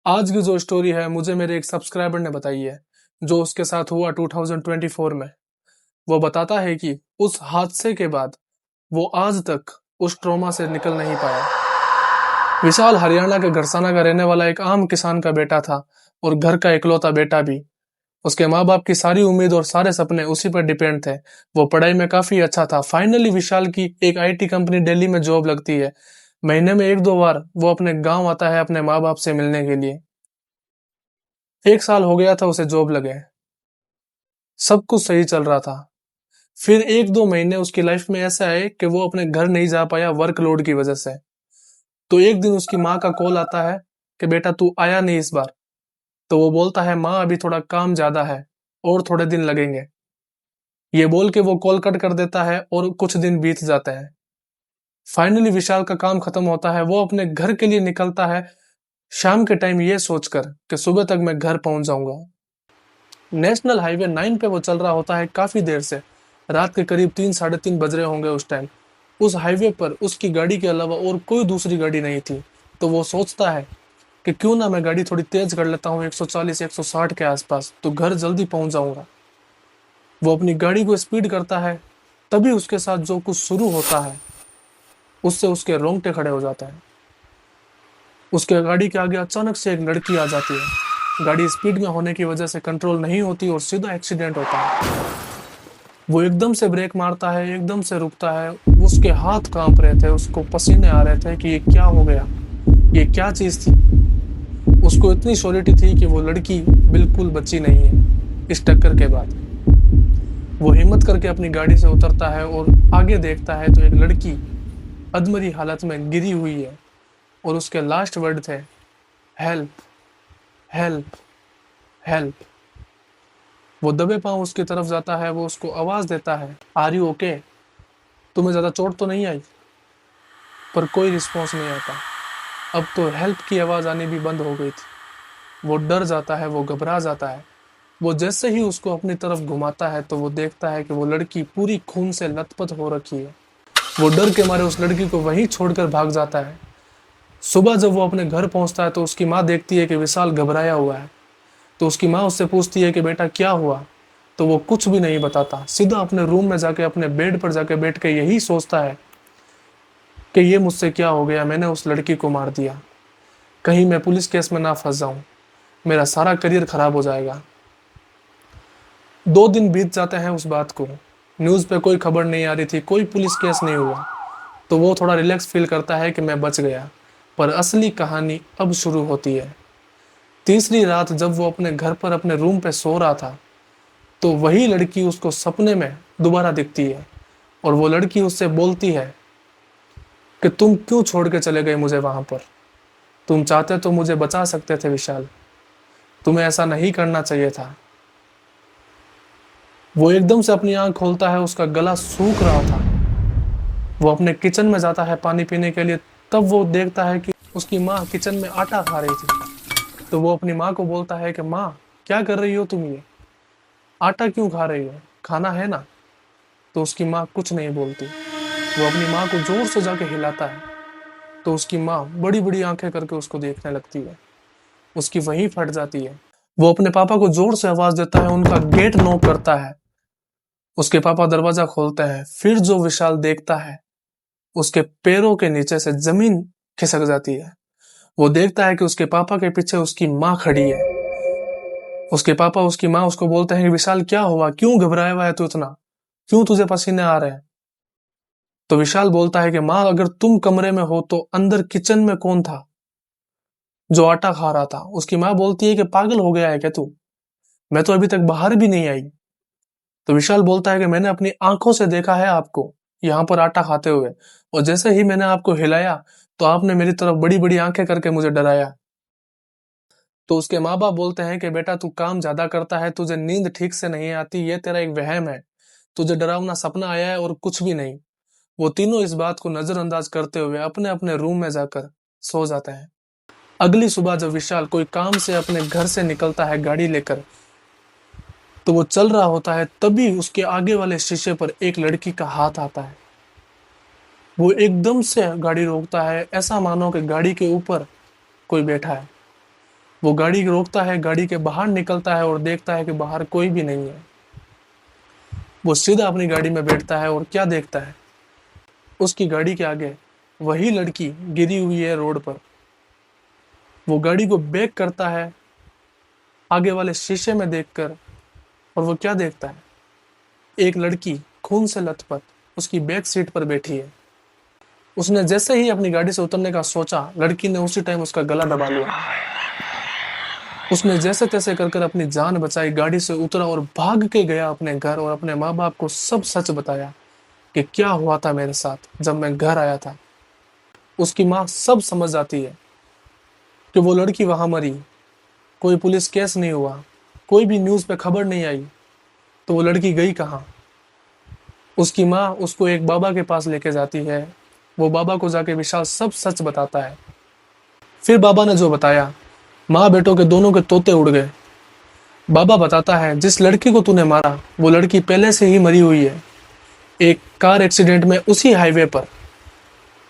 आज की जो स्टोरी है मुझे मेरे एक सब्सक्राइबर ने बताई है, जो उसके साथ हुआ 2024 में। वो बताता है कि उस हादसे के बाद वो आज तक उस ट्रॉमा से निकल नहीं पाया। विशाल हरियाणा के घरसाना का रहने वाला एक आम किसान का बेटा था और घर का इकलौता बेटा भी। उसके माँ बाप की सारी उम्मीद और सारे सपने उसी पर डिपेंड थे। वो पढ़ाई में काफी अच्छा था। फाइनली विशाल की एक आईटी कंपनी दिल्ली में जॉब लगती है। महीने में एक दो बार वो अपने गांव आता है अपने माँ बाप से मिलने के लिए। एक साल हो गया था उसे जॉब लगे। सब कुछ सही चल रहा था। फिर एक दो महीने उसकी लाइफ में ऐसे आए कि वो अपने घर नहीं जा पाया वर्कलोड की वजह से। तो एक दिन उसकी माँ का कॉल आता है कि बेटा तू आया नहीं इस बार। तो वो बोलता है माँ अभी थोड़ा काम ज्यादा है और थोड़े दिन लगेंगे। ये बोल के वो कॉल कट कर देता है और कुछ दिन बीत जाते हैं। फाइनली विशाल का काम खत्म होता है। वो अपने घर के लिए निकलता है शाम के टाइम ये सोचकर कि सुबह तक मैं घर पहुंच जाऊंगा। नेशनल हाईवे 9 पे वो चल रहा होता है काफी देर से। रात के करीब 3 साढ़े 3 बज रहे होंगे उस टाइम। उस हाईवे पर उसकी गाड़ी के अलावा और कोई दूसरी गाड़ी नहीं थी। तो वो सोचता है कि क्यों ना मैं गाड़ी थोड़ी तेज कर लेता हूँ 140 160 के आसपास, तो घर जल्दी पहुंच जाऊंगा। वो अपनी गाड़ी को स्पीड करता है। तभी उसके साथ जो कुछ शुरू होता है उससे उसके रोंगटे खड़े हो जाते हैं। उसके गाड़ी के आगे अचानक से एक लड़की आ जाती है। गाड़ी स्पीड में होने की वजह से कंट्रोल नहीं होती और सीधा एक्सीडेंट होता है। वो एकदम से ब्रेक मारता है, एकदम से रुकता है। उसके हाथ कांप रहे थे, उसको पसीने आ रहे थे कि ये क्या हो गया, ये क्या चीज थी। उसको इतनी श्योरिटी थी कि वो लड़की बिल्कुल बची नहीं है इस टक्कर के बाद। वो हिम्मत करके अपनी गाड़ी से उतरता है और आगे देखता है तो एक लड़की अधमरी हालत में गिरी हुई है और उसके लास्ट वर्ड थे हेल्प, हेल्प, हेल्प। वो दबे पांव उसकी तरफ जाता है। वो उसको आवाज देता है आर यू ओके, तुम्हें ज्यादा चोट तो नहीं आई। पर कोई रिस्पॉन्स नहीं आता। अब तो हेल्प की आवाज आनी भी बंद हो गई थी। वो डर जाता है, वो घबरा जाता है। वो जैसे ही उसको अपनी तरफ घुमाता है तो वो देखता है कि वो लड़की पूरी खून से लथपथ हो रखी है। वो डर के मारे उस लड़की को वहीं छोड़कर भाग जाता है। सुबह जब वो अपने घर पहुंचता है तो उसकी माँ देखती है कि विशाल घबराया हुआ है। तो उसकी माँ उससे पूछती है कि बेटा क्या हुआ। तो वो कुछ भी नहीं बताता, सीधा अपने रूम में जाके अपने बेड पर जाके बैठ के यही सोचता है कि ये मुझसे क्या हो गया, मैंने उस लड़की को मार दिया। कहीं मैं पुलिस केस में ना फंस जाऊं, मेरा सारा करियर खराब हो जाएगा। 2 दिन बीत जाते हैं उस बात को। न्यूज़ पे कोई खबर नहीं आ रही थी, कोई पुलिस केस नहीं हुआ। तो वो थोड़ा रिलैक्स फील करता है कि मैं बच गया। पर असली कहानी अब शुरू होती है। तीसरी रात जब वो अपने घर पर अपने रूम पे सो रहा था तो वही लड़की उसको सपने में दोबारा दिखती है। और वो लड़की उससे बोलती है कि तुम क्यों छोड़ के चले गए मुझे वहां पर। तुम चाहते तो मुझे बचा सकते थे विशाल, तुम्हें ऐसा नहीं करना चाहिए था। वो एकदम से अपनी आंख खोलता है, उसका गला सूख रहा था। वो अपने किचन में जाता है पानी पीने के लिए। तब वो देखता है कि उसकी माँ किचन में आटा खा रही थी। तो वो अपनी माँ को बोलता है कि माँ क्या कर रही हो तुम, ये आटा क्यों खा रही हो, खाना है ना। तो उसकी माँ कुछ नहीं बोलती। वो अपनी माँ को जोर से जाके हिलाता है। तो उसकी माँ बड़ी बड़ी आंखें करके उसको देखने लगती है। उसकी वहीं फट जाती है। वो अपने पापा को जोर से आवाज देता है, उनका गेट नॉक करता है। उसके पापा दरवाजा खोलते हैं। फिर जो विशाल देखता है, उसके पैरों के नीचे से जमीन खिसक जाती है। वो देखता है कि उसके पापा के पीछे उसकी माँ खड़ी है। उसके पापा उसकी माँ उसको बोलते हैं कि विशाल क्या हुआ, क्यों घबराया हुआ है तू इतना, क्यों तुझे पसीने आ रहे हैं। तो विशाल बोलता है कि माँ अगर तुम कमरे में हो तो अंदर किचन में कौन था जो आटा खा रहा था। उसकी माँ बोलती है कि पागल हो गया है क्या तू, मैं तो अभी तक बाहर भी नहीं आई। तो विशाल बोलता है कि मैंने अपनी आंखों से देखा है आपको यहाँ पर आटा खाते हुए, और जैसे ही मैंने आपको हिलाया तो आपने मेरी तरफ बड़ी बड़ी आंखें करके मुझे डराया। तो उसके माँ बाप बोलते हैं कि बेटा तू काम ज्यादा करता है, तुझे नींद ठीक से नहीं आती, ये तेरा एक वहम है, तुझे डरावना सपना आया है और कुछ भी नहीं। वो तीनों इस बात को नजरअंदाज करते हुए अपने अपने रूम में जाकर सो जाते हैं। अगली सुबह जब विशाल कोई काम से अपने घर से निकलता है गाड़ी लेकर, तो वो चल रहा होता है। तभी उसके आगे वाले शीशे पर एक लड़की का हाथ आता है। वो एकदम से गाड़ी रोकता है, ऐसा मानो कि गाड़ी के ऊपर कोई बैठा है। वो गाड़ी रोकता है, गाड़ी के बाहर निकलता है और देखता है कि बाहर कोई भी नहीं है। वो सीधा अपनी गाड़ी में बैठता है और क्या देखता है, उसकी गाड़ी के आगे वही लड़की गिरी हुई है रोड पर। वो गाड़ी को बैक करता है आगे वाले शीशे में देखकर, और वो क्या देखता है, एक लड़की खून से लथपथ उसकी बैक सीट पर बैठी है। उसने जैसे ही अपनी गाड़ी से उतरने का सोचा, लड़की ने उसी टाइम उसका गला दबा लिया। उसने जैसे तैसे कर अपनी जान बचाई, गाड़ी से उतरा और भाग के गया अपने घर और अपने माँ बाप को सब सच बताया कि क्या हुआ था मेरे साथ जब मैं घर आया था। उसकी माँ सब समझ जाती है कि वो लड़की वहां मरी, कोई पुलिस केस नहीं हुआ, कोई भी न्यूज़ पे खबर नहीं आई, तो वो लड़की गई कहाँ। उसकी माँ उसको एक बाबा के पास लेके जाती है। वो बाबा को जाके विशाल सब सच बताता है। फिर बाबा ने जो बताया, माँ बेटों के दोनों के तोते उड़ गए। बाबा बताता है, जिस लड़की को तूने मारा वो लड़की पहले से ही मरी हुई है, एक कार एक्सीडेंट में उसी हाईवे पर।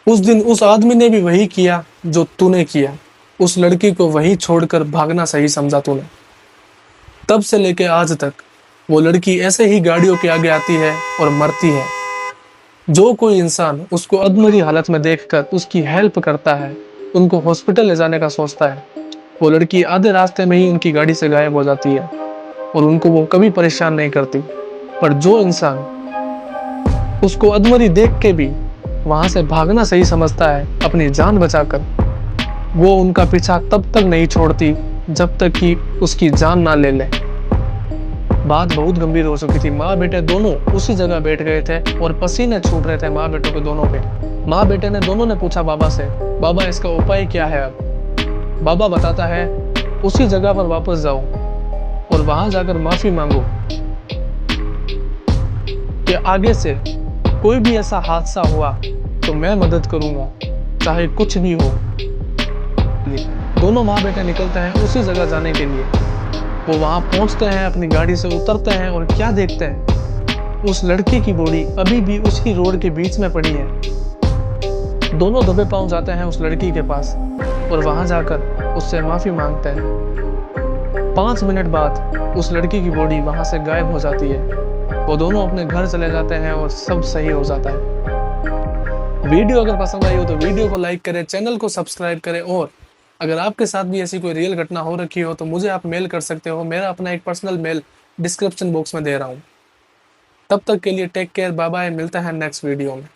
उस दिन उस आदमी ने भी वही किया जो तूने किया, उस लड़की को वहीं छोड़कर भागना सही समझा तूने। तब से लेके आज तक वो लड़की ऐसे ही गाड़ियों के आगे आती है और मरती है। जो कोई इंसान उसको अधमरी हालत में देखकर उसकी हेल्प करता है, उनको हॉस्पिटल ले जाने का सोचता है, वो लड़की आधे रास्ते में ही उनकी गाड़ी से गायब हो जाती है और उनको वो कभी परेशान नहीं करती। पर जो इंसान उसको अधमरी देख के भी वहां से भागना सही समझता है अपनी जान बचाकर, वो उनका पीछा तब तक नहीं छोड़ती जब तक कि उसकी जान ना ले ले। बात बहुत गंभीर हो चुकी थी। माँ बेटे दोनों उसी जगह बैठ गए थे और पसीने छूट रहे थे माँ बेटों के दोनों पे। माँ बेटे ने दोनों ने पूछा बाबा से, बाबा इसका उपाय क्या है अब। बाबा बताता है, उसी जगह पर वापस जाओ और वहां जाकर माफी मांगो कि आगे से कोई भी ऐसा हादसा हुआ तो मैं मदद करूंगा, चाहे कुछ भी हो। दोनों माँ बेटे निकलते हैं उसी जगह जाने के लिए। वो वहां पहुंचते हैं, अपनी गाड़ी से उतरते हैं और क्या देखते हैं, उस लड़की की बॉडी अभी भी उसी रोड के बीच में पड़ी है। दोनों दबे पांव जाते हैं उस लड़की के पास और वहां जाकर उससे माफी मांगते हैं। 5 मिनट बाद उस लड़की की बॉडी वहां से गायब हो जाती है। वो दोनों अपने घर चले जाते हैं और सब सही हो जाता है। वीडियो अगर पसंद आई हो तो वीडियो को लाइक करें, चैनल को सब्सक्राइब करें, और अगर आपके साथ भी ऐसी कोई रियल घटना हो रखी हो तो मुझे आप मेल कर सकते हो। मेरा अपना एक पर्सनल मेल डिस्क्रिप्शन बॉक्स में दे रहा हूँ। तब तक के लिए टेक केयर, बाय बाय, मिलता है नेक्स्ट वीडियो में।